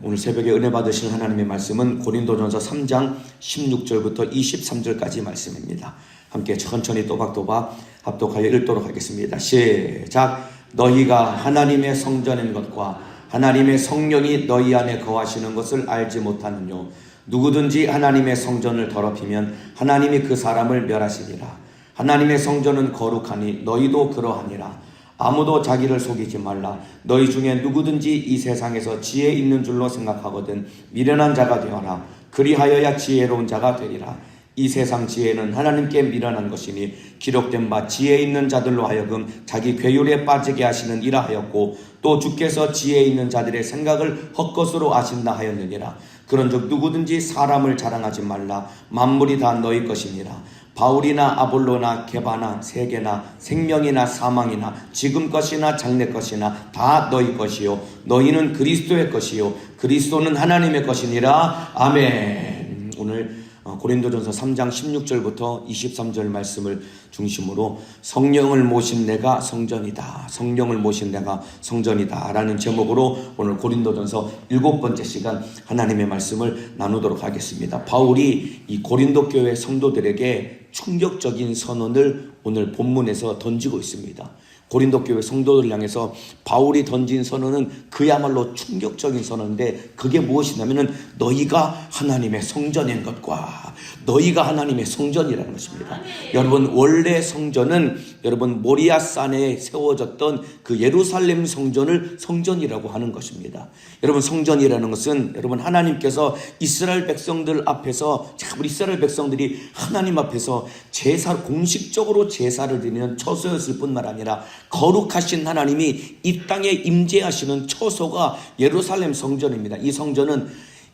오늘 새벽에 은혜 받으실 하나님의 말씀은 고린도전서 3장 16절부터 23절까지 말씀입니다. 함께 천천히 또박또박 합독하여 읽도록 하겠습니다. 시작. 너희가 하나님의 성전인 것과 하나님의 성령이 너희 안에 거하시는 것을 알지 못하느뇨. 누구든지 하나님의 성전을 더럽히면 하나님이 그 사람을 멸하시리라. 하나님의 성전은 거룩하니 너희도 그러하니라. 아무도 자기를 속이지 말라. 너희 중에 누구든지 이 세상에서 지혜 있는 줄로 생각하거든 미련한 자가 되어라. 그리하여야 지혜로운 자가 되리라. 이 세상 지혜는 하나님께 미련한 것이니 기록된 바 지혜 있는 자들로 하여금 자기 괴율에 빠지게 하시는 이라 하였고, 또 주께서 지혜 있는 자들의 생각을 헛것으로 아신다 하였느니라. 그런즉 누구든지 사람을 자랑하지 말라. 만물이 다 너희 것이니라. 바울이나 아볼로나 게바나 세계나 생명이나 사망이나 지금 것이나 장래 것이나 다 너희 것이요 너희는 그리스도의 것이요 그리스도는 하나님의 것이니라. 아멘. 오늘 고린도전서 3장 16절부터 23절 말씀을 중심으로 성령을 모신 내가 성전이다, 성령을 모신 내가 성전이다 라는 제목으로 오늘 고린도전서 7번째 시간 하나님의 말씀을 나누도록 하겠습니다. 바울이 이 고린도 교회 성도들에게 충격적인 선언을 오늘 본문에서 던지고 있습니다. 고린도 교회 성도들 향해서 바울이 던진 선언은 그야말로 충격적인 선언인데, 그게 무엇이냐면은 너희가 하나님의 성전인 것과 너희가 하나님의 성전이라는 것입니다. 여러분, 원래 성전은 여러분 모리아산에 세워졌던 그 예루살렘 성전을 성전이라고 하는 것입니다. 여러분, 성전이라는 것은 여러분 하나님께서 이스라엘 백성들 앞에서, 우리 이스라엘 백성들이 하나님 앞에서 제사, 공식적으로 제사를 드리는 처소였을 뿐만 아니라 거룩하신 하나님이 이 땅에 임재하시는 처소가 예루살렘 성전입니다. 이 성전은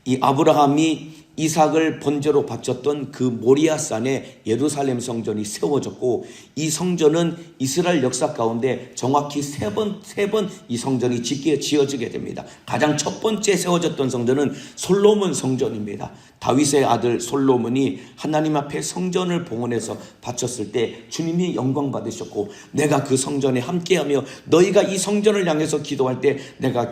이 아브라함이 이삭을 번제로 바쳤던 그 모리아산에 예루살렘 성전이 세워졌고, 이 성전은 이스라엘 역사 가운데 정확히 세 번 이 성전이 지어지게 됩니다. 가장 첫 번째 세워졌던 성전은 솔로몬 성전입니다. 다윗의 아들 솔로몬이 하나님 앞에 성전을 봉헌해서 바쳤을 때 주님이 영광 받으셨고, 내가 그 성전에 함께하며 너희가 이 성전을 향해서 기도할 때 내가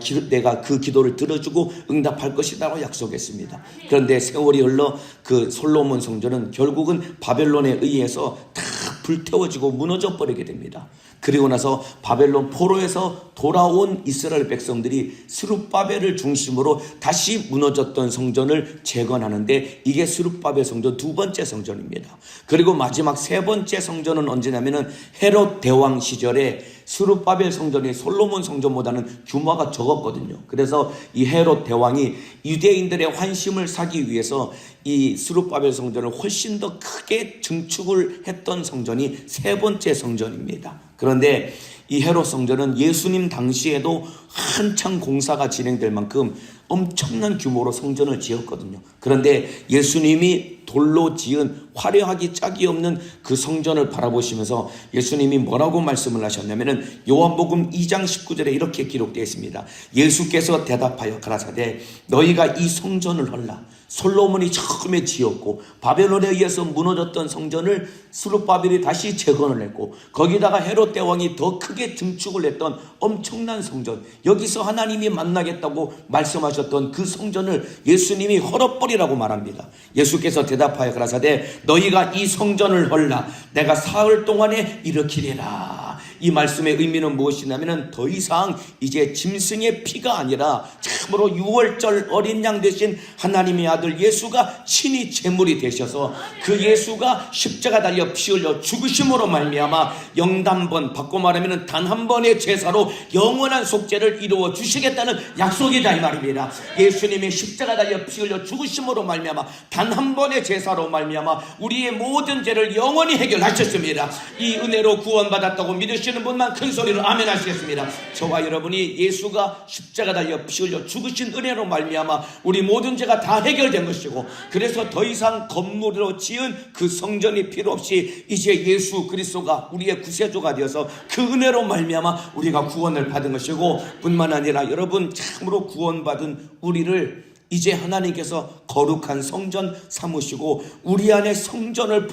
그 기도를 들어주고 응답할 것이라고 약속했습니다. 그런데 세월이 흘러 그 솔로몬 성전은 결국은 바벨론에 의해서 다 불태워지고 무너져 버리게 됩니다. 그리고 나서 바벨론 포로에서 돌아온 이스라엘 백성들이 스룹바벨을 중심으로 다시 무너졌던 성전을 재건하는데, 이게 스룹바벨 성전 두 번째 성전입니다. 그리고 마지막 세 번째 성전은 언제냐면은 헤롯 대왕 시절에 스룹바벨 성전이 솔로몬 성전보다는 규모가 적었거든요. 그래서 이 헤롯 대왕이 유대인들의 환심을 사기 위해서 이 스룹바벨 성전을 훨씬 더 크게 증축을 했던 성전이 세 번째 성전입니다. 그런데 이 헤롯 성전은 예수님 당시에도 한창 공사가 진행될 만큼 엄청난 규모로 성전을 지었거든요. 그런데 예수님이 돌로 지은 화려하기 짝이 없는 그 성전을 바라보시면서 예수님이 뭐라고 말씀을 하셨냐면은 요한복음 2장 19절에 이렇게 기록되어 있습니다. 예수께서 대답하여 가라사대 너희가 이 성전을 헐라. 솔로몬이 처음에 지었고 바벨론에 의해서 무너졌던 성전을 스룹바벨이 다시 재건을 했고, 거기다가 헤롯 대왕이 더 크게 증축을 했던 엄청난 성전, 여기서 하나님이 만나겠다고 말씀하셨던 그 성전을 예수님이 헐어버리라고 말합니다. 예수께서 대답하여 가라사대 너희가 이 성전을 헐라. 내가 사흘 동안에 일으키리라. 이 말씀의 의미는 무엇이냐면 더 이상 이제 짐승의 피가 아니라 참으로 유월절 어린 양 되신 하나님의 아들 예수가 친히 제물이 되셔서 그 예수가 십자가 달려 피 흘려 죽으심으로 말미암아 영단번, 바꿔 말하면 단 한 번의 제사로 영원한 속죄를 이루어 주시겠다는 약속이다 이 말입니다. 예수님의 십자가 달려 피 흘려 죽으심으로 말미암아 단 한 번의 제사로 말미암아 우리의 모든 죄를 영원히 해결하셨습니다. 이 은혜로 구원받았다고 믿으시는 분만 큰 소리로 아멘 하시겠습니다. 저와 여러분이 예수가 십자가 달려 피 흘려 죽으신 은혜로 말미암아 우리 모든 죄가 다 해결된 것이고, 그래서 더 이상 건물로 지은 그 성전이 필요 없이 이제 예수 그리스도가 우리의 구세주가 되어서 그 은혜로 말미암아 우리가 구원을 받은 것이고, 뿐만 아니라 여러분 참으로 구원받은 우리를 이제 하나님께서 거룩한 성전 삼으시고 우리 안에 성령을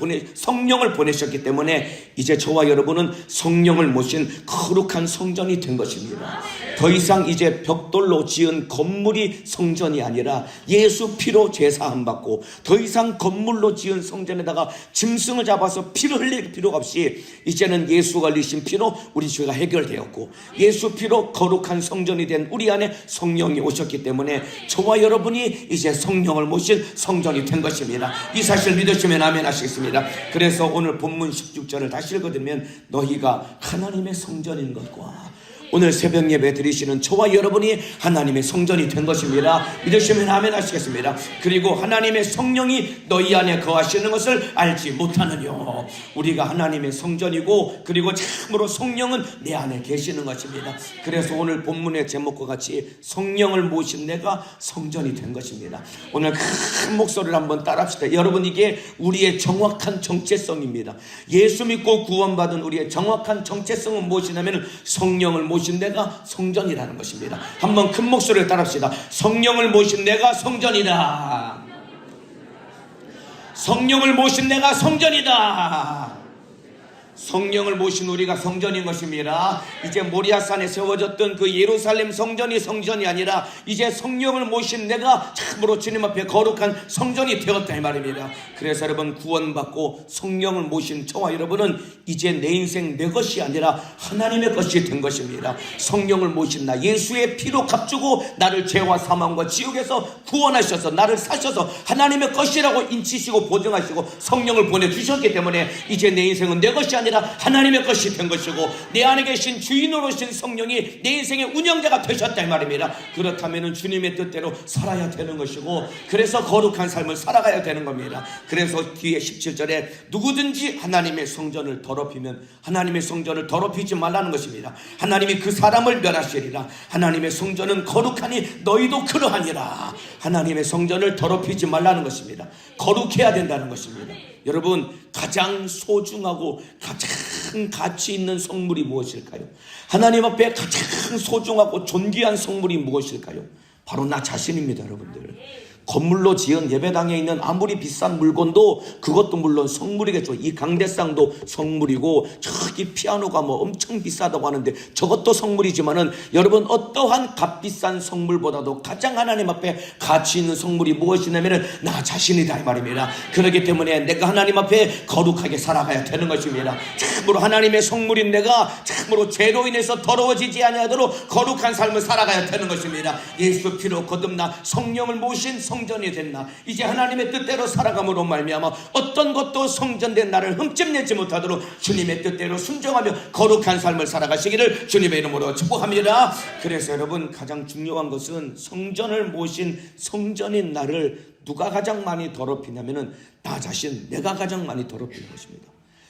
보내셨기 때문에 이제 저와 여러분은 성령을 모신 거룩한 성전이 된 것입니다. 더 이상 이제 벽돌로 지은 건물이 성전이 아니라 예수 피로 제사함 받고, 더 이상 건물로 지은 성전에다가 짐승을 잡아서 피를 흘릴 필요가 없이 이제는 예수가 흘리신 피로 우리 죄가 해결되었고, 예수 피로 거룩한 성전이 된 우리 안에 성령이 오셨기 때문에 저와 여러분이 이제 성령을 모신 성전이 된 것입니다. 이 사실을 믿으시면 아멘 하시겠습니다. 그래서 오늘 본문 16절을 다시 읽어드리면, 너희가 하나님의 성전인 것과, 오늘 새벽 예배 드리시는 저와 여러분이 하나님의 성전이 된 것입니다. 믿으시면 아멘 하시겠습니다. 그리고 하나님의 성령이 너희 안에 거하시는 것을 알지 못하느냐. 우리가 하나님의 성전이고, 그리고 참으로 성령은 내 안에 계시는 것입니다. 그래서 오늘 본문의 제목과 같이 성령을 모신 내가 성전이 된 것입니다. 오늘 큰 목소리를 한번 따라합시다. 여러분, 이게 우리의 정확한 정체성입니다. 예수 믿고 구원받은 우리의 정확한 정체성은 무엇이냐면 성령을 모신 내가 성전이라는 것입니다. 한번 큰 목소리를 따라합시다. 성령을 모신 내가 성전이다. 성령을 모신 내가 성전이다. 성령을 모신 우리가 성전인 것입니다. 이제 모리아산에 세워졌던 그 예루살렘 성전이 아니라 이제 성령을 모신 내가 참으로 주님 앞에 거룩한 성전이 되었다 이 말입니다. 그래서 여러분, 구원받고 성령을 모신 저와 여러분은 이제 내 인생 내 것이 아니라 하나님의 것이 된 것입니다. 성령을 모신 나, 예수의 피로 값주고 나를 죄와 사망과 지옥에서 구원하셔서 나를 사셔서 하나님의 것이라고 인치시고 보증하시고 성령을 보내주셨기 때문에 이제 내 인생은 내 것이 아니라 하나님의 것이 된 것이고, 내 안에 계신 주인으로 오신 성령이 내 인생의 운영자가 되셨다 이 말입니다. 그렇다면 주님의 뜻대로 살아야 되는 것이고, 그래서 거룩한 삶을 살아가야 되는 겁니다. 그래서 뒤에 17절에 누구든지 하나님의 성전을 더럽히면 하나님의 성전을 더럽히지 말라는 것입니다. 하나님이 그 사람을 멸하시리라. 하나님의 성전은 거룩하니 너희도 그러하니라. 하나님의 성전을 더럽히지 말라는 것입니다. 거룩해야 된다는 것입니다. 여러분, 가장 소중하고 가장 가치 있는 성물이 무엇일까요? 하나님 앞에 가장 소중하고 존귀한 성물이 무엇일까요? 바로 나 자신입니다, 여러분들. 건물로 지은 예배당에 있는 아무리 비싼 물건도 그것도 물론 성물이겠죠. 이 강대상도 성물이고, 저기 피아노가 뭐 엄청 비싸다고 하는데 저것도 성물이지만은, 여러분, 어떠한 값비싼 성물보다도 가장 하나님 앞에 가치 있는 성물이 무엇이냐면은 나 자신이다 이 말입니다. 그렇기 때문에 내가 하나님 앞에 거룩하게 살아가야 되는 것입니다. 참으로 하나님의 성물인 내가 참으로 죄로 인해서 더러워지지 아니하도록 거룩한 삶을 살아가야 되는 것입니다. 예수 피로 거듭나 성령을 모신 성전이 됐나, 이제 하나님의 뜻대로 살아감으로 말미암아 어떤 것도 성전된 나를 흠집내지 못하도록 주님의 뜻대로 순종하며 거룩한 삶을 살아가시기를 주님의 이름으로 축복합니다. 그래서 여러분, 가장 중요한 것은 성전을 모신 성전인 나를 누가 가장 많이 더럽히냐면은 나 자신, 내가 가장 많이 더럽히는 것입니다.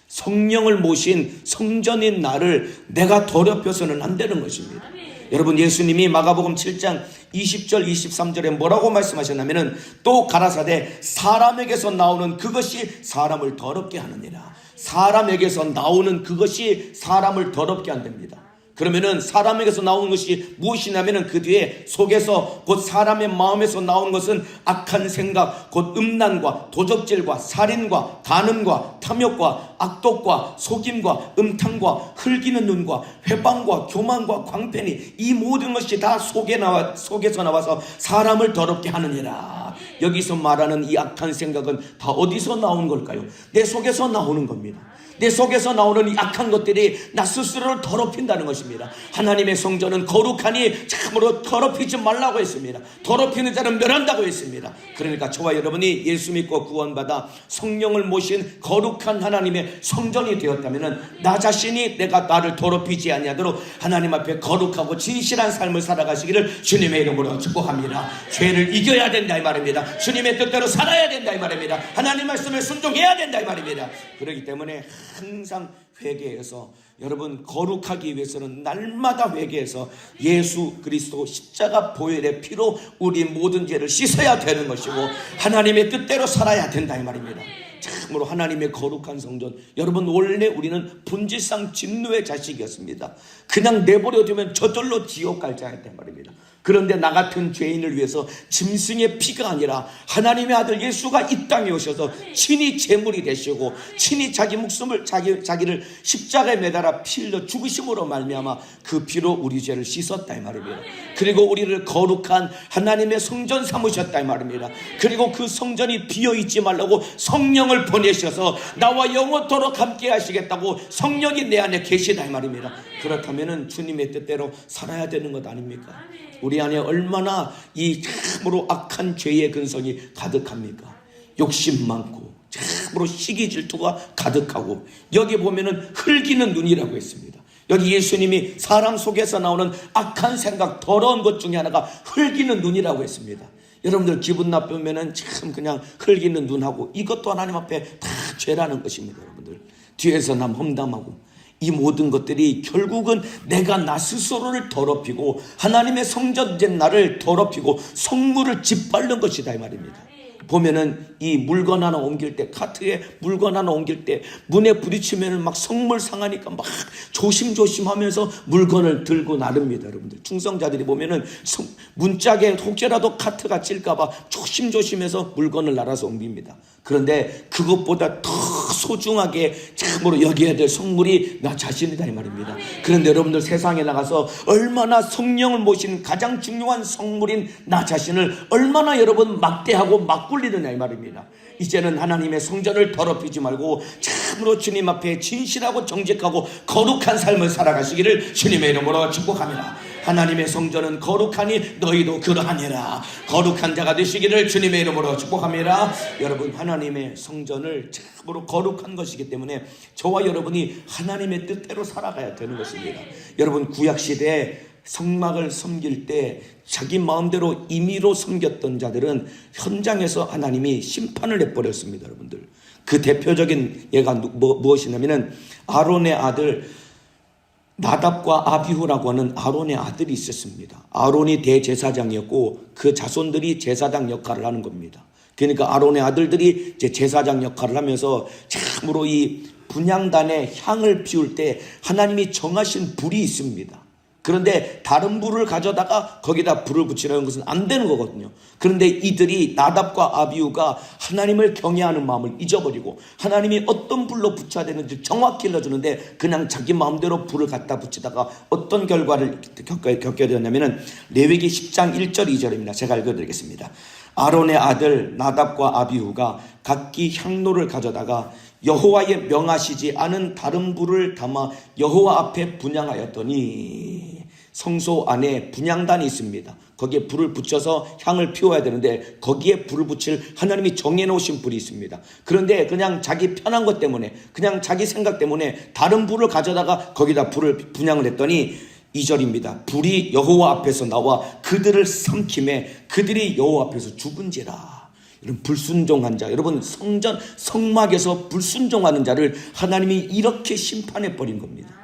성령을 모신 성전인 나를 내가 더럽혀서는 안 되는 것입니다. 여러분, 예수님이 마가복음 7장 20절 23절에 뭐라고 말씀하셨냐면은, 또 가라사대 사람에게서 나오는 그것이 사람을 더럽게 하느니라. 사람에게서 나오는 그것이 사람을 더럽게 한답니다. 그러면은 사람에게서 나오는 것이 무엇이냐면은 그 뒤에 속에서, 곧 사람의 마음에서 나오는 것은 악한 생각, 곧 음란과 도적질과 살인과 간음과 탐욕과 악독과 속임과 음탕과 흘기는 눈과 회방과 교만과 광팬이, 이 모든 것이 다 속에서 나와서 사람을 더럽게 하느니라. 여기서 말하는 이 악한 생각은 다 어디서 나온 걸까요? 내 속에서 나오는 겁니다. 내 속에서 나오는 이 악한 것들이 나 스스로를 더럽힌다는 것입니다. 하나님의 성전은 거룩하니 참으로 더럽히지 말라고 했습니다. 더럽히는 자는 멸한다고 했습니다. 그러니까 저와 여러분이 예수 믿고 구원받아 성령을 모신 거룩한 하나님의 성전이 되었다면, 나 자신이 내가 나를 더럽히지 아니하도록 하나님 앞에 거룩하고 진실한 삶을 살아가시기를 주님의 이름으로 축복합니다. 죄를 이겨야 된다 이 말입니다. 주님의 뜻대로 살아야 된다 이 말입니다. 하나님 말씀에 순종해야 된다 이 말입니다. 그렇기 때문에 항상 회개해서, 여러분, 거룩하기 위해서는 날마다 회개해서 예수 그리스도 십자가 보혈의 피로 우리 모든 죄를 씻어야 되는 것이고, 하나님의 뜻대로 살아야 된다 이 말입니다. 참으로 하나님의 거룩한 성전, 여러분, 원래 우리는 본질상 진노의 자식이었습니다. 그냥 내버려두면 저절로 지옥 갈 자였단 말입니다. 그런데 나 같은 죄인을 위해서 짐승의 피가 아니라 하나님의 아들 예수가 이 땅에 오셔서 친히 제물이 되시고 친히 자기 목숨을 자기를 십자가에 매달아 피 흘려 죽으심으로 말미암아 그 피로 우리 죄를 씻었다 이 말입니다. 그리고 우리를 거룩한 하나님의 성전 삼으셨다 이 말입니다. 그리고 그 성전이 비어있지 말라고 성령을 보내셔서 나와 영원토록 함께 하시겠다고 성령이 내 안에 계시다 이 말입니다. 그렇다면 주님의 뜻대로 살아야 되는 것 아닙니까? 우리 안에 얼마나 이 참으로 악한 죄의 근성이 가득합니까? 욕심 많고 참으로 시기 질투가 가득하고, 여기 보면은 흘기는 눈이라고 했습니다. 여기 예수님이 사람 속에서 나오는 악한 생각, 더러운 것 중에 하나가 흘기는 눈이라고 했습니다. 여러분들 기분 나쁘면은 참 그냥 흘기는 눈하고 이것도 하나님 앞에 다 죄라는 것입니다. 여러분들 뒤에서 남 험담하고 이 모든 것들이 결국은 내가 나 스스로를 더럽히고 하나님의 성전된 나를 더럽히고 성물을 짓밟는 것이다 이 말입니다. 보면은 이 물건 하나 옮길 때, 카트에 물건 하나 옮길 때 문에 부딪히면은 막 성물 상하니까 막 조심조심 하면서 물건을 들고 나릅니다. 여러분들 충성자들이 보면은 문짝에 혹시라도 카트가 찔까봐 조심조심해서 물건을 날아서 옮깁니다. 그런데 그것보다 더 소중하게 참으로 여겨야 될 성물이 나 자신이다 이 말입니다. 그런데 여러분들 세상에 나가서 얼마나 성령을 모신 가장 중요한 성물인 나 자신을 얼마나 여러분 막대하고 막 굴리느냐 이 말입니다. 이제는 하나님의 성전을 더럽히지 말고 참으로 주님 앞에 진실하고 정직하고 거룩한 삶을 살아가시기를 주님의 이름으로 축복합니다. 하나님의 성전은 거룩하니 너희도 그러하니라. 거룩한 자가 되시기를 주님의 이름으로 축복합니다. 여러분 하나님의 성전을 참으로 거룩한 것이기 때문에 저와 여러분이 하나님의 뜻대로 살아가야 되는 것입니다. 여러분 구약시대에 성막을 섬길 때 자기 마음대로 임의로 섬겼던 자들은 현장에서 하나님이 심판을 해버렸습니다. 여러분들 그 대표적인 예가 무엇이냐면은 아론의 아들 나답과 아비후라고 하는 아론의 아들이 있었습니다. 아론이 대제사장이었고 그 자손들이 제사장 역할을 하는 겁니다. 그러니까 아론의 아들들이 이제 제사장 역할을 하면서 참으로 이 분향단에 향을 피울 때 하나님이 정하신 불이 있습니다. 그런데 다른 불을 가져다가 거기다 불을 붙이려는 것은 안 되는 거거든요. 그런데 이들이 나답과 아비후가 하나님을 경외하는 마음을 잊어버리고 하나님이 어떤 불로 붙여야 되는지 정확히 일러주는데 그냥 자기 마음대로 불을 갖다 붙이다가 어떤 결과를 겪게 되었냐면 레위기 10장 1절 2절입니다. 제가 읽어드리겠습니다. 아론의 아들 나답과 아비후가 각기 향로를 가져다가 여호와의 명하시지 않은 다른 불을 담아 여호와 앞에 분향하였더니, 성소 안에 분향단이 있습니다. 거기에 불을 붙여서 향을 피워야 되는데 거기에 불을 붙일 하나님이 정해놓으신 불이 있습니다. 그런데 그냥 자기 편한 것 때문에 그냥 자기 생각 때문에 다른 불을 가져다가 거기다 불을 분향을 했더니 2절입니다. 불이 여호와 앞에서 나와 그들을 삼킴에 그들이 여호와 앞에서 죽은지라. 이런 불순종한 자, 여러분 성전 성막에서 불순종하는 자를 하나님이 이렇게 심판해 버린 겁니다.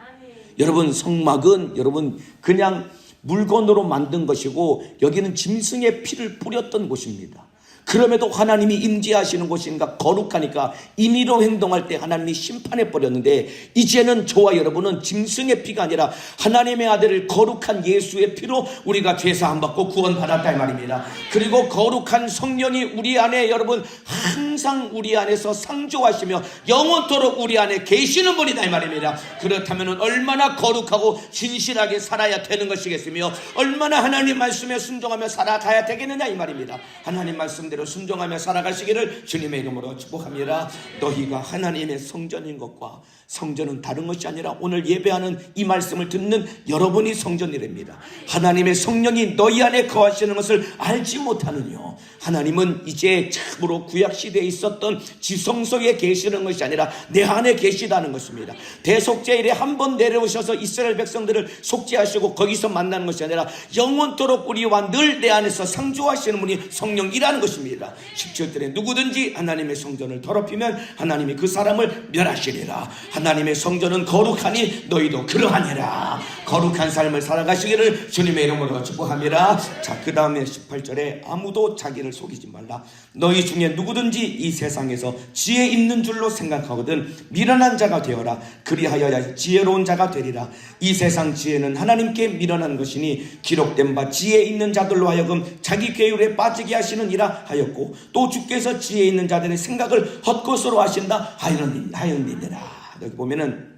여러분 성막은 여러분 그냥 물건으로 만든 것이고 여기는 짐승의 피를 뿌렸던 곳입니다. 그럼에도 하나님이 임재하시는 곳인가 거룩하니까 임의로 행동할 때 하나님이 심판해 버렸는데, 이제는 저와 여러분은 짐승의 피가 아니라 하나님의 아들을 거룩한 예수의 피로 우리가 죄사함 받고 구원받았다 이 말입니다. 그리고 거룩한 성령이 우리 안에 여러분 항상 우리 안에서 상조하시며 영원토록 우리 안에 계시는 분이다 이 말입니다. 그렇다면 얼마나 거룩하고 진실하게 살아야 되는 것이겠으며 얼마나 하나님 말씀에 순종하며 살아가야 되겠느냐 이 말입니다. 하나님 말씀 대로 순종하며 살아가시기를 주님의 이름으로 축복합니다. 너희가 하나님의 성전인 것과, 성전은 다른 것이 아니라 오늘 예배하는 이 말씀을 듣는 여러분이 성전이랍니다. 하나님의 성령이 너희 안에 거하시는 것을 알지 못하느뇨. 하나님은 이제 참으로 구약시대에 있었던 지성소에 계시는 것이 아니라 내 안에 계시다는 것입니다. 대속죄일에 한 번 내려오셔서 이스라엘 백성들을 속죄하시고 거기서 만나는 것이 아니라 영원토록 우리와 늘 내 안에서 상주하시는 분이 성령이라는 것입니다. 17절에 누구든지 하나님의 성전을 더럽히면 하나님이 그 사람을 멸하시리라. 하나님의 성전은 거룩하니 너희도 그러하니라. 거룩한 삶을 살아가시기를 주님의 이름으로 축복합니다. 자, 그 다음에 18절에 아무도 자기를 속이지 말라. 너희 중에 누구든지 이 세상에서 지혜 있는 줄로 생각하거든 미련한 자가 되어라. 그리하여야 지혜로운 자가 되리라. 이 세상 지혜는 하나님께 미련한 것이니 기록된 바 지혜 있는 자들로 하여금 자기 계율에 빠지게 하시느니라 하였고, 또 주께서 지혜 있는 자들의 생각을 헛것으로 하신다 하였느니라. 여기 보면은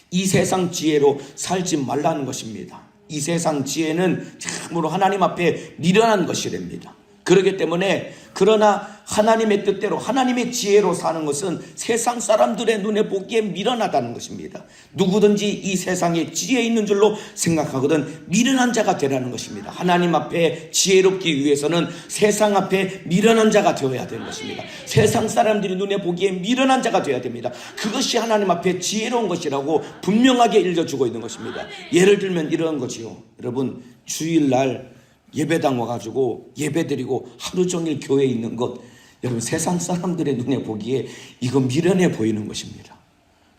이 세상 지혜로 살지 말라는 것입니다. 이 세상 지혜는 참으로 하나님 앞에 미련한 것이랍니다. 그렇기 때문에 그러나 하나님의 뜻대로 하나님의 지혜로 사는 것은 세상 사람들의 눈에 보기에 미련하다는 것입니다. 누구든지 이 세상에 지혜 있는 줄로 생각하거든 미련한 자가 되라는 것입니다. 하나님 앞에 지혜롭기 위해서는 세상 앞에 미련한 자가 되어야 되는 것입니다. 세상 사람들이 눈에 보기에 미련한 자가 되어야 됩니다. 그것이 하나님 앞에 지혜로운 것이라고 분명하게 일러주고 있는 것입니다. 예를 들면 이런 거지요. 여러분, 주일날 예배당 와가지고 예배드리고 하루 종일 교회에 있는 것, 여러분 세상 사람들의 눈에 보기에 이거 미련해 보이는 것입니다.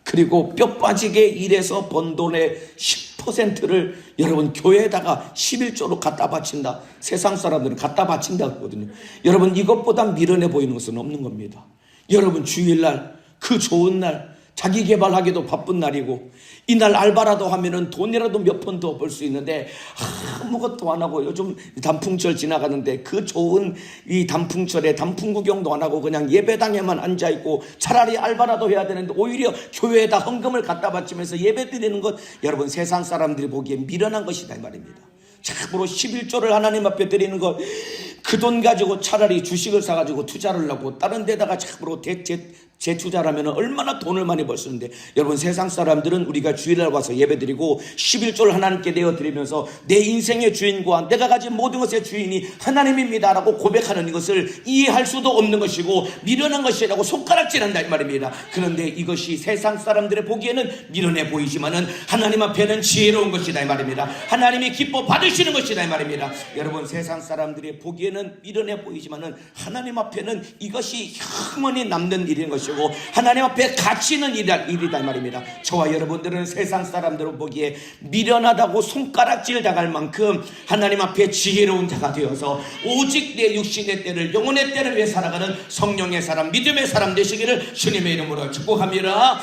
그리고 뼈 빠지게 일해서 번 돈의 10%를 여러분 교회에다가 11조로 갖다 바친다. 세상 사람들은 갖다 바친다 그러거든요. 여러분, 이것보다 미련해 보이는 것은 없는 겁니다. 여러분, 주일날 그 좋은 날 자기 개발하기도 바쁜 날이고, 이날 알바라도 하면은 돈이라도 몇 푼 더 벌 수 있는데 아무것도 안 하고, 요즘 단풍철 지나가는데 그 좋은 이 단풍철에 단풍 구경도 안 하고 그냥 예배당에만 앉아있고, 차라리 알바라도 해야 되는데 오히려 교회에다 헌금을 갖다 바치면서 예배 드리는 것, 여러분 세상 사람들이 보기에 미련한 것이다 이 말입니다. 참으로 11조를 하나님 앞에 드리는 것, 그 돈 가지고 차라리 주식을 사가지고 투자를 하고 다른 데다가 참으로 재투자라면 얼마나 돈을 많이 벌 수 있는데, 여러분 세상 사람들은 우리가 주일날 와서 예배드리고 11조를 하나님께 내어드리면서 내 인생의 주인과 내가 가진 모든 것의 주인이 하나님입니다 라고 고백하는 이것을 이해할 수도 없는 것이고 미련한 것이라고 손가락질한다 이 말입니다. 그런데 이것이 세상 사람들의 보기에는 미련해 보이지만은 하나님 앞에는 지혜로운 것이다 이 말입니다. 하나님이 기뻐 받으시는 것이다 이 말입니다. 여러분, 세상 사람들의 보기에는 미련해 보이지만은 하나님 앞에는 이것이 영원히 남는 일인 것이고 하나님 앞에 가치 있는 일이다 이 말입니다. 저와 여러분들은 세상 사람들을 보기에 미련하다고 손가락질 당할 만큼 하나님 앞에 지혜로운 자가 되어서 오직 내 육신의 때를, 영혼의 때를 위해 살아가는 성령의 사람, 믿음의 사람 되시기를 주님의 이름으로 축복합니다.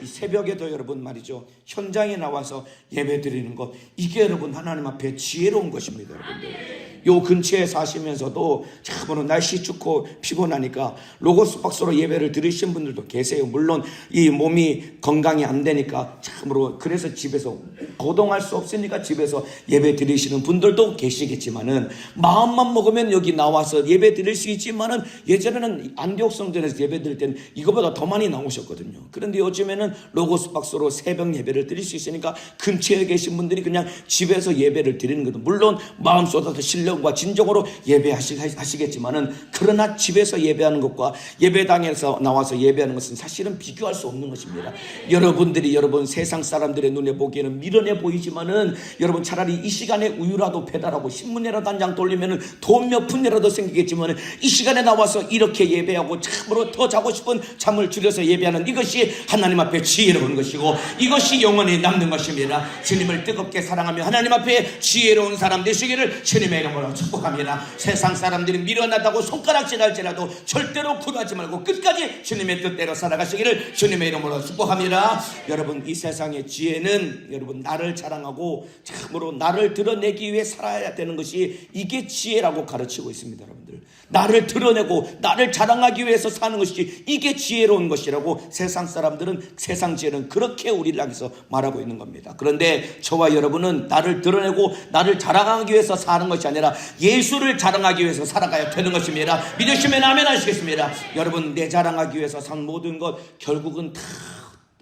이 새벽에도 여러분 말이죠, 현장에 나와서 예배 드리는 것, 이게 여러분 하나님 앞에 지혜로운 것입니다. 여러분들, 요 근처에 사시면서도 참으로 날씨 춥고 피곤하니까 로고스 박스로 예배를 드리신 분들도 계세요. 물론 이 몸이 건강이 안 되니까 참으로 그래서 집에서 거동할 수 없으니까 집에서 예배 드리시는 분들도 계시겠지만은, 마음만 먹으면 여기 나와서 예배 드릴 수 있지만은 예전에는 안디옥 성전에서 예배 드릴 때는 이거보다 더 많이 나오셨거든요. 그런데 요즘에는 로고스 박스로 새벽 예배를 드릴 수 있으니까 근처에 계신 분들이 그냥 집에서 예배를 드리는 것도, 물론 마음 쏟아서 신령과 진정으로 예배하시겠지만은, 그러나 집에서 예배하는 것과 예배당에서 나와서 예배하는 것은 사실은 비교할 수 없는 것입니다. 여러분들이 여러분 세상 사람들의 눈에 보기에는 미련해 보이지만은, 여러분 차라리 이 시간에 우유라도 배달하고 신문이라도 한 장 돌리면은 돈 몇 푼이라도 생기겠지만은, 이 시간에 나와서 이렇게 예배하고 참으로 더 자고 싶은 잠을 줄여서 예배하는 이것이 하나님 앞에 지혜로운 것이고 이것이 영원히 남는 것입니다. 주님을 뜨겁게 사랑하며 하나님 앞에 지혜로운 사람 되시기를 주님의 이름으로 축복합니다. 세상 사람들이 미련하다고 손가락질할지라도 절대로 굴하지 말고 끝까지 주님의 뜻대로 살아가시기를 주님의 이름으로 축복합니다. 여러분, 이 세상의 지혜는 여러분 나를 자랑하고 참으로 나를 드러내기 위해 살아야 되는 것이, 이게 지혜라고 가르치고 있습니다. 여러분들, 나를 드러내고 나를 자랑하기 위해서 사는 것이 이게 지혜로운 것이라고 세상 사람들은, 세상 지혜는 그렇게 우리를 향해서 말하고 있는 겁니다. 그런데 저와 여러분은 나를 드러내고 나를 자랑하기 위해서 사는 것이 아니라 예수를 자랑하기 위해서 살아가야 되는 것입니다. 믿으시면 아멘 하시겠습니다. 여러분, 내 자랑하기 위해서 산 모든 것 결국은 다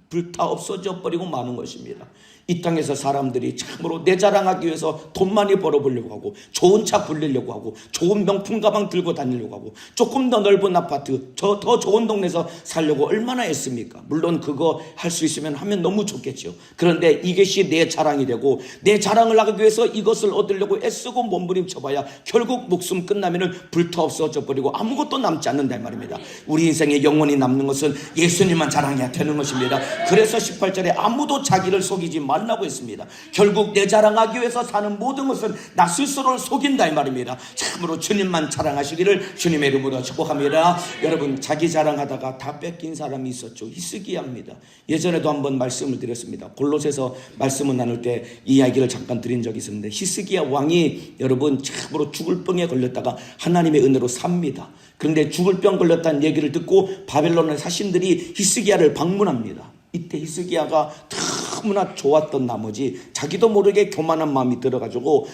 불타 없어져 버리고 마는 것입니다. 이 땅에서 사람들이 참으로 내 자랑하기 위해서 돈 많이 벌어보려고 하고, 좋은 차 굴리려고 하고, 좋은 명품 가방 들고 다니려고 하고, 조금 더 넓은 아파트, 더 좋은 동네에서 살려고 얼마나 애씁니까? 물론 그거 할 수 있으면 하면 너무 좋겠죠. 그런데 이것이 내 자랑이 되고, 내 자랑을 하기 위해서 이것을 얻으려고 애쓰고 몸부림쳐봐야 결국 목숨 끝나면은 불타 없어져 버리고 아무것도 남지 않는다 이 말입니다. 우리 인생에 영원히 남는 것은 예수님만 자랑해야 되는 것입니다. 그래서 18절에 아무도 자기를 속이지 말라 만나고 있습니다. 결국 내 자랑하기 위해서 사는 모든 것은 나 스스로를 속인다 이 말입니다. 참으로 주님만 자랑하시기를 주님의 이름으로 축복합니다. 여러분, 자기 자랑하다가 다 뺏긴 사람이 있었죠. 히스기야입니다. 예전에도 한번 말씀을 드렸습니다. 골로새서 말씀을 나눌 때 이 이야기를 잠깐 드린 적이 있었는데, 히스기야 왕이 여러분 참으로 죽을 병에 걸렸다가 하나님의 은혜로 삽니다. 그런데 죽을 병 걸렸다는 얘기를 듣고 바벨론의 사신들이 히스기야를 방문합니다. 이때 히스기야가 너무나 좋았던 나머지 자기도 모르게 교만한 마음이 들어가지고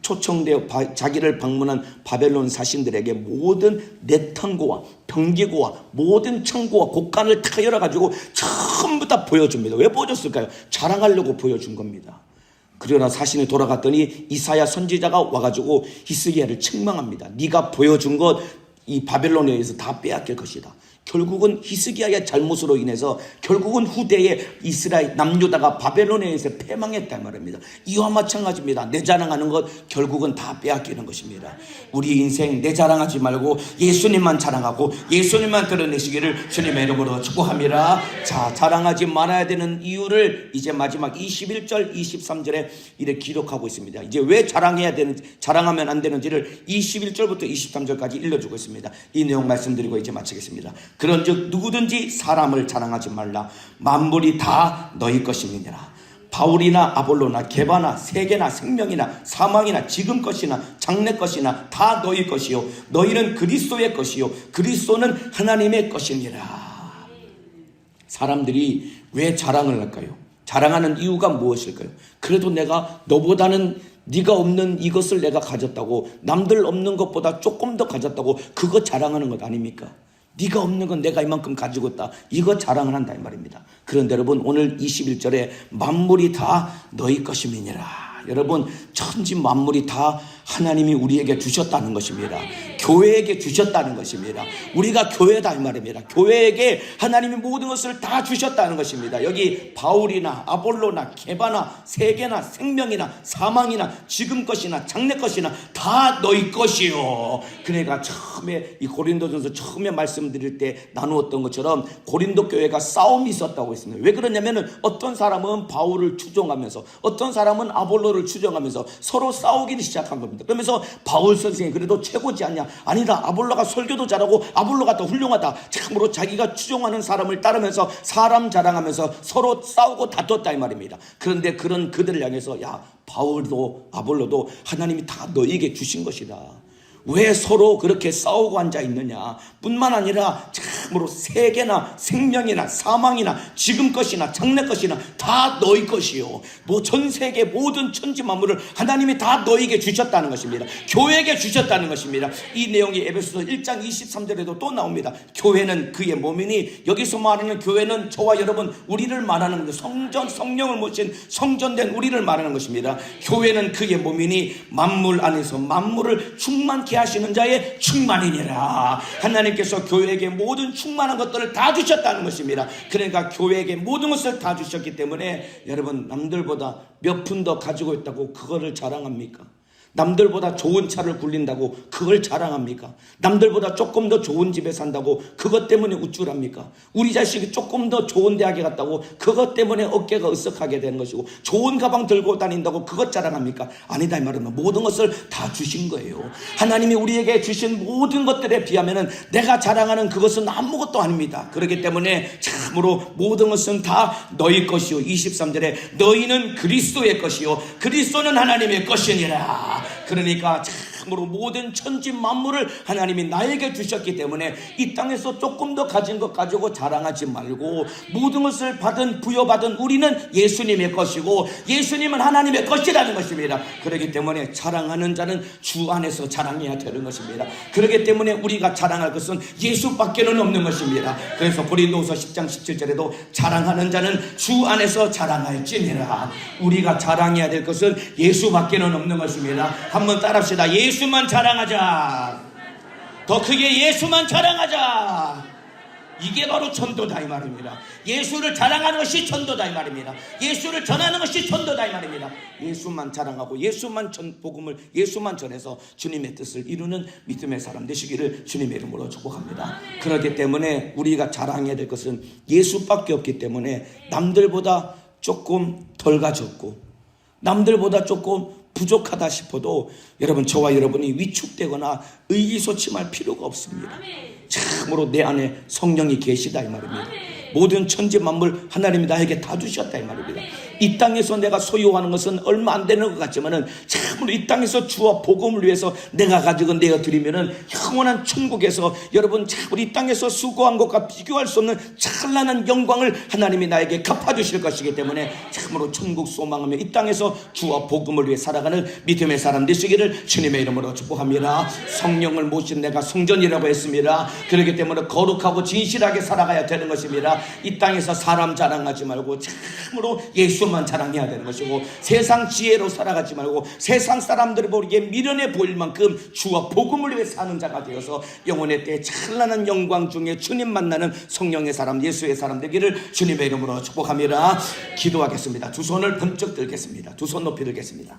초청되어 자기를 방문한 바벨론 사신들에게 모든 내탕고와 병기고와 모든 창고와 곡간을 다 열어가지고 전부 다 보여줍니다. 왜 보여줬을까요? 자랑하려고 보여준 겁니다. 그러나 사신이 돌아갔더니 이사야 선지자가 와가지고 히스기야를 책망합니다. 네가 보여준 것 이 바벨론에 의해서 다 빼앗길 것이다. 결국은 히스기야의 잘못으로 인해서 결국은 후대에 이스라엘 남유다가 바벨론에 의해서 패망했다 말입니다. 이와 마찬가지입니다. 내 자랑하는 것 결국은 다 빼앗기는 것입니다. 우리 인생 내 자랑하지 말고 예수님만 자랑하고 예수님만 드러내시기를 주님의 이름으로 축복합니다. 자, 자랑하지 말아야 되는 이유를 이제 마지막 21절 23절에 이렇게 기록하고 있습니다. 이제 왜 자랑하면 안 되는지를 21절부터 23절까지 읽어주고 있습니다. 이 내용 말씀드리고 이제 마치겠습니다. 그런즉 누구든지 사람을 자랑하지 말라. 만물이 다 너희 것임이니라. 바울이나 아볼로나 게바나 세계나 생명이나 사망이나 지금 것이나 장래 것이나 다 너희 것이요 너희는 그리스도의 것이요 그리스도는 하나님의 것이니라. 사람들이 왜 자랑을 할까요? 자랑하는 이유가 무엇일까요? 그래도 내가 너보다는 네가 없는 이것을 내가 가졌다고, 남들 없는 것보다 조금 더 가졌다고, 그거 자랑하는 것 아닙니까? 네가 없는 건 내가 이만큼 가지고 있다, 이거 자랑을 한다 이 말입니다. 그런데 여러분, 오늘 21절에 만물이 다 너희 것임이니라. 여러분, 천지 만물이 다 하나님이 우리에게 주셨다는 것입니다. 교회에게 주셨다는 것입니다. 우리가 교회다 이 말입니다. 교회에게 하나님이 모든 것을 다 주셨다는 것입니다. 여기 바울이나 아볼로나 게바나 세계나 생명이나 사망이나 지금 것이나 장래 것이나 다 너희 것이요. 그러니까 처음에 이 고린도전서 처음에 말씀드릴 때 나누었던 것처럼 고린도 교회가 싸움이 있었다고 했습니다. 왜 그러냐면은 어떤 사람은 바울을 추종하면서 어떤 사람은 아볼로를 추종하면서 서로 싸우기 시작한 겁니다. 그러면서 바울 선생이 그래도 최고지 않냐? 아니다, 아볼로가 설교도 잘하고 아볼로가 더 훌륭하다. 참으로 자기가 추종하는 사람을 따르면서 사람 자랑하면서 서로 싸우고 다퉜다 이 말입니다. 그런데 그런 그들을 향해서 야, 바울도 아볼로도 하나님이 다 너에게 주신 것이다. 왜 서로 그렇게 싸우고 앉아 있느냐? 뿐만 아니라 참으로 세계나 생명이나 사망이나 지금 것이나 장래 것이나 다 너희 것이요. 뭐 전 세계 모든 천지 만물을 하나님이 다 너에게 주셨다는 것입니다. 교회에게 주셨다는 것입니다. 이 내용이 에베소서 1장 23절에도 또 나옵니다. 교회는 그의 몸이니, 여기서 말하는 교회는 저와 여러분 우리를 말하는 성전, 성령을 모신 성전된 우리를 말하는 것입니다. 교회는 그의 몸이니 만물 안에서 만물을 충만케 하시는 자의 충만이니라. 하나님께서 교회에게 모든 충만한 것들을 다 주셨다는 것입니다. 그러니까 교회에게 모든 것을 다 주셨기 때문에 여러분, 남들보다 몇 푼 더 가지고 있다고 그거를 자랑합니까? 남들보다 좋은 차를 굴린다고 그걸 자랑합니까? 남들보다 조금 더 좋은 집에 산다고 그것 때문에 우쭐합니까? 우리 자식이 조금 더 좋은 대학에 갔다고 그것 때문에 어깨가 으쓱하게 되는 것이고, 좋은 가방 들고 다닌다고 그것 자랑합니까? 아니다 이 말은 모든 것을 다 주신 거예요. 하나님이 우리에게 주신 모든 것들에 비하면 내가 자랑하는 그것은 아무것도 아닙니다. 그렇기 때문에 참으로 모든 것은 다 너희 것이요, 23절에 너희는 그리스도의 것이요 그리스도는 하나님의 것이니라. 그러니까 참으로 모든 천지 만물을 하나님이 나에게 주셨기 때문에 이 땅에서 조금 더 가진 것 가지고 자랑하지 말고, 모든 것을 부여받은 우리는 예수님의 것이고 예수님은 하나님의 것이라는 것입니다. 그렇기 때문에 자랑하는 자는 주 안에서 자랑해야 되는 것입니다. 그렇기 때문에 우리가 자랑할 것은 예수밖에는 없는 것입니다. 그래서 고린도후서 10장 17절에도 자랑하는 자는 주 안에서 자랑할지니라. 우리가 자랑해야 될 것은 예수밖에는 없는 것입니다. 한번 따라합시다. 예수만 자랑하자. 더 크게 예수만 자랑하자. 이게 바로 전도다 이 말입니다. 예수를 자랑하는 것이 전도다 이 말입니다. 예수를 전하는 것이 전도다 이 말입니다. 예수만 자랑하고 예수만 복음을 예수만 전해서 주님의 뜻을 이루는 믿음의 사람 되시기를 주님의 이름으로 축복합니다. 그렇기 때문에 우리가 자랑해야 될 것은 예수밖에 없기 때문에 남들보다 조금 덜 가졌고 남들보다 조금 부족하다 싶어도 여러분, 저와 여러분이 위축되거나 의기소침할 필요가 없습니다. 참으로 내 안에 성령이 계시다 이 말입니다. 모든 천지 만물 하나님이 나에게 다 주셨다 이 말입니다. 이 땅에서 내가 소유하는 것은 얼마 안 되는 것 같지만은 참으로 이 땅에서 주와 복음을 위해서 내가 가지고 내어드리면은 영원한 천국에서 여러분 참으로 이 땅에서 수고한 것과 비교할 수 없는 찬란한 영광을 하나님이 나에게 갚아주실 것이기 때문에 참으로 천국 소망하며 이 땅에서 주와 복음을 위해 살아가는 믿음의 사람 되시기를 주님의 이름으로 축복합니다. 성령을 모신 내가 성전이라고 했습니다. 그렇기 때문에 거룩하고 진실하게 살아가야 되는 것입니다. 이 땅에서 사람 자랑하지 말고 참으로 예수만 자랑해야 되는 것이고, 세상 지혜로 살아가지 말고 세상 사람들이 보기에 미련해 보일 만큼 주와 복음을 위해 사는 자가 되어서 영혼의 때에 찬란한 영광 중에 주님 만나는 성령의 사람, 예수의 사람 되기를 주님의 이름으로 축복합니다. 기도하겠습니다. 두 손을 번쩍 들겠습니다. 두 손 높이 들겠습니다.